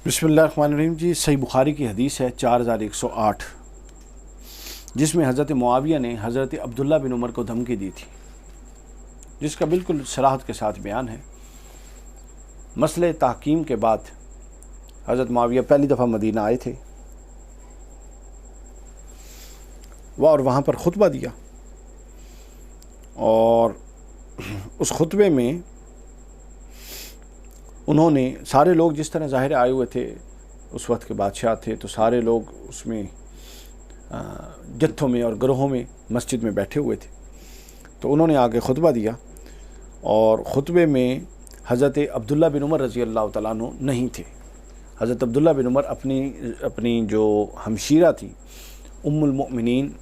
بسم اللہ الرحمن الرحیم جی، صحیح بخاری کی حدیث ہے 4108، جس میں حضرت معاویہ نے حضرت عبداللہ بن عمر کو دھمکی دی تھی، جس کا بالکل صراحت کے ساتھ بیان ہے۔ مسئلہ تحکیم کے بعد حضرت معاویہ پہلی دفعہ مدینہ آئے تھے اور وہاں پر خطبہ دیا، اور اس خطبے میں انہوں نے سارے لوگ جس طرح ظاہر آئے ہوئے تھے، اس وقت کے بادشاہ تھے تو سارے لوگ اس میں جتھوں میں اور گروہوں میں مسجد میں بیٹھے ہوئے تھے، تو انہوں نے آگے خطبہ دیا، اور خطبے میں حضرت عبداللہ بن عمر رضی اللہ تعالیٰ عنہ نہیں تھے۔ حضرت عبداللہ بن عمر اپنی جو ہمشیرہ تھی ام المؤمنین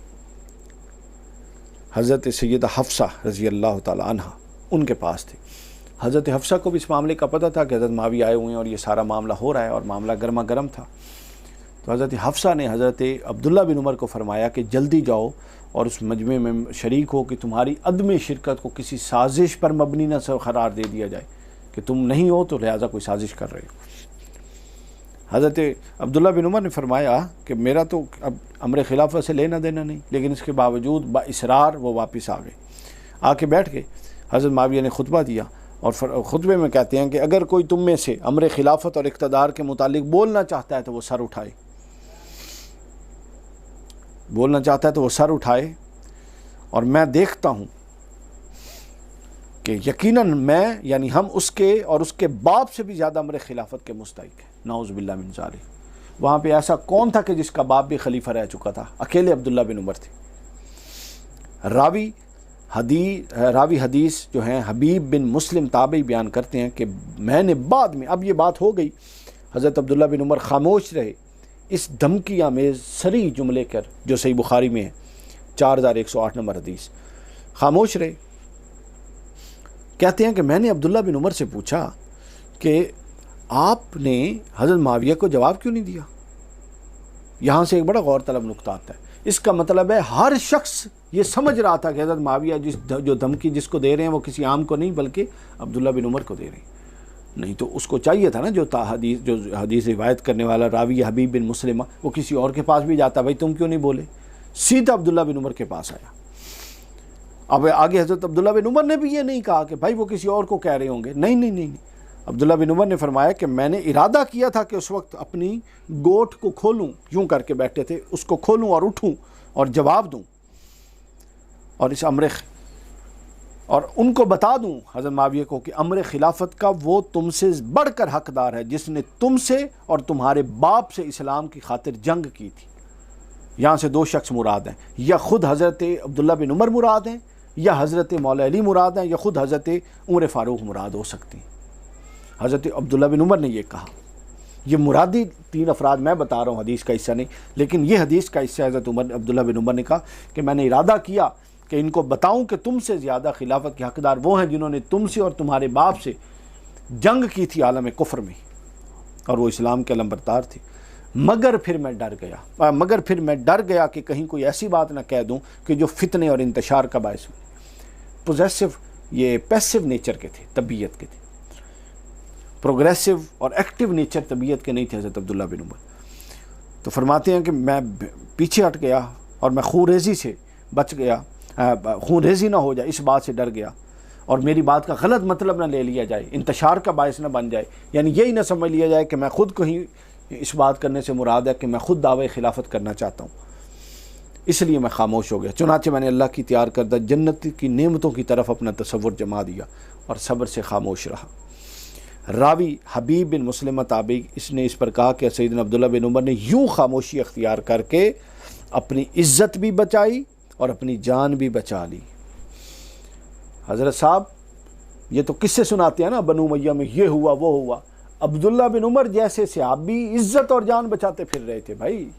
حضرت سیدہ حفصہ رضی اللہ تعالیٰ عنہ، ان کے پاس تھے۔ حضرت حفصہ کو بھی اس معاملے کا پتہ تھا کہ حضرت معاویہ آئے ہوئے ہیں اور یہ سارا معاملہ ہو رہا ہے، اور معاملہ گرما گرم تھا۔ تو حضرت حفصہ نے حضرت عبداللہ بن عمر کو فرمایا کہ جلدی جاؤ اور اس مجمع میں شریک ہو کہ تمہاری عدم شرکت کو کسی سازش پر مبنی نہ قرار دے دیا جائے کہ تم نہیں ہو تو لہٰذا کوئی سازش کر رہے ہو۔ حضرت عبداللہ بن عمر نے فرمایا کہ میرا تو اب امر خلافت سے لینا دینا نہیں، لیکن اس کے باوجود با اصرار وہ واپس آ گئے، آ کے بیٹھ گئے۔ حضرت معاویہ نے خطبہ دیا، اور خطبے میں کہتے ہیں کہ اگر کوئی تم میں سے امر خلافت اور اقتدار کے متعلق بولنا چاہتا ہے تو وہ سر اٹھائے، اور میں دیکھتا ہوں کہ یقیناً میں یعنی ہم اس کے اور اس کے باپ سے بھی زیادہ امر خلافت کے مستحق ہیں، نعوذ باللہ من ذالک۔ وہاں پہ ایسا کون تھا کہ جس کا باپ بھی خلیفہ رہ چکا تھا؟ اکیلے عبداللہ بن عمر تھے۔ راوی حدیث جو ہیں حبیب بن مسلم تابعی بیان کرتے ہیں کہ میں نے بعد میں، اب یہ بات ہو گئی، حضرت عبداللہ بن عمر خاموش رہے، اس دھمکی آمیز صریح جملے کر جو صحیح بخاری میں ہے 4108 نمبر حدیث، خاموش رہے۔ کہتے ہیں کہ میں نے عبداللہ بن عمر سے پوچھا کہ آپ نے حضرت معاویہ کو جواب کیوں نہیں دیا؟ یہاں سے ایک بڑا غور طلب نقطہ آتا ہے۔ اس کا مطلب ہے ہر شخص یہ سمجھ رہا تھا کہ حضرت معاویہ جو دھمکی جس کو دے رہے ہیں وہ کسی عام کو نہیں بلکہ عبداللہ بن عمر کو دے رہے ہیں۔ نہیں تو اس کو چاہیے تھا نا، جو حدیث روایت کرنے والا راوی حبیب بن مسلم، وہ کسی اور کے پاس بھی جاتا، بھائی تم کیوں نہیں بولے؟ سیدھا عبداللہ بن عمر کے پاس آیا۔ اب آگے حضرت عبداللہ بن عمر نے بھی یہ نہیں کہا کہ بھائی وہ کسی اور کو کہہ رہے ہوں گے، نہیں۔ عبداللہ بن عمر نے فرمایا کہ میں نے ارادہ کیا تھا کہ اس وقت اپنی گوٹ کو کھولوں، یوں کر کے بیٹھے تھے، اس کو کھولوں اور اٹھوں اور جواب دوں، اور اس اور ان کو بتا دوں حضرت معاویہ کو کہ امر خلافت کا وہ تم سے بڑھ کر حقدار ہے جس نے تم سے اور تمہارے باپ سے اسلام کی خاطر جنگ کی تھی۔ یہاں سے دو شخص مراد ہیں، یا خود حضرت عبداللہ بن عمر مراد ہیں، یا حضرت مولا علی مراد ہیں، یا خود حضرت عمر فاروق مراد ہو سکتی ہیں۔ حضرت عبداللہ بن عمر نے یہ کہا۔ یہ مرادی تین افراد میں بتا رہا ہوں، حدیث کا حصہ نہیں، لیکن یہ حدیث کا حصہ حضرت عبداللہ بن عمر نے کہا کہ میں نے ارادہ کیا کہ ان کو بتاؤں کہ تم سے زیادہ خلافت کے حقدار وہ ہیں جنہوں نے تم سے اور تمہارے باپ سے جنگ کی تھی عالم کفر میں، اور وہ اسلام کے علمبردار تھے، مگر پھر میں ڈر گیا کہ کہیں کوئی ایسی بات نہ کہہ دوں کہ جو فتنے اور انتشار کا باعث ہو۔ پوزیسو، یہ پیسو نیچر کے تھے، طبیعت کے تھے، پروگریسو اور ایکٹیو نیچر طبیعت کے نہیں تھے حضرت عبداللہ بن عمر۔ تو فرماتے ہیں کہ میں پیچھے ہٹ گیا اور میں خون ریزی سے بچ گیا، خون ریزی نہ ہو جائے اس بات سے ڈر گیا، اور میری بات کا غلط مطلب نہ لے لیا جائے، انتشار کا باعث نہ بن جائے، یعنی یہی نہ سمجھ لیا جائے کہ میں خود کو ہی اس بات کرنے سے مراد ہے کہ میں خود دعوی خلافت کرنا چاہتا ہوں، اس لیے میں خاموش ہو گیا۔ چنانچہ میں نے اللہ کی تیار کردہ جنت کی نعمتوں کی طرف اپنا تصور جما دیا اور صبر سے خاموش رہا۔ راوی حبیب بن مسلم تابعی، اس نے اس پر کہا کہ سیدنا عبداللہ بن عمر نے یوں خاموشی اختیار کر کے اپنی عزت بھی بچائی اور اپنی جان بھی بچا لی۔ حضرت صاحب یہ تو قصے سناتے ہیں نا، بنو امیہ میں یہ ہوا وہ ہوا، عبداللہ بن عمر جیسے صحابی عزت اور جان بچاتے پھر رہے تھے۔ بھائی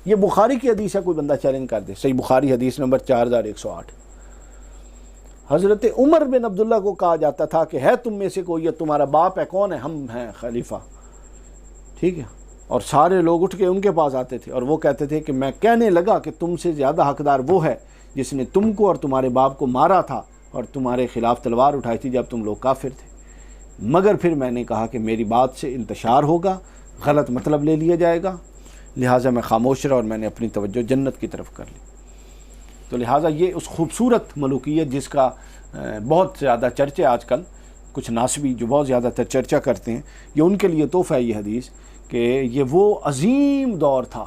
یہ بخاری کی حدیث ہے، کوئی بندہ چیلنج کر دے، صحیح بخاری حدیث نمبر 4108۔ حضرت عمر بن عبداللہ کو کہا جاتا تھا کہ ہے تم میں سے کوئی، تمہارا باپ ہے، کون ہے؟ ہم ہیں خلیفہ، ٹھیک ہے، اور سارے لوگ اٹھ کے ان کے پاس آتے تھے اور وہ کہتے تھے کہ میں کہنے لگا کہ تم سے زیادہ حقدار وہ ہے جس نے تم کو اور تمہارے باپ کو مارا تھا اور تمہارے خلاف تلوار اٹھائی تھی جب تم لوگ کافر تھے، مگر پھر میں نے کہا کہ میری بات سے انتشار ہوگا غلط مطلب لے لیا جائے گا، لہٰذا میں خاموش رہا اور میں نے اپنی توجہ جنت کی طرف کر لی۔ تو لہٰذا یہ اس خوبصورت ملوکیت جس کا بہت زیادہ چرچے آج کل، کچھ ناسبی جو بہت زیادہ تر چرچا کرتے ہیں، یہ ان کے لیے تحفہ ہے یہ حدیث، کہ یہ وہ عظیم دور تھا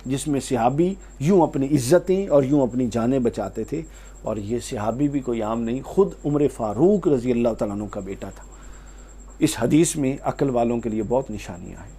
جس میں صحابی یوں اپنی عزتیں اور یوں اپنی جانیں بچاتے تھے، اور یہ صحابی بھی کوئی عام نہیں، خود عمر فاروق رضی اللہ تعالیٰ عنہ کا بیٹا تھا۔ اس حدیث میں عقل والوں کے لیے بہت نشانیاں ہیں۔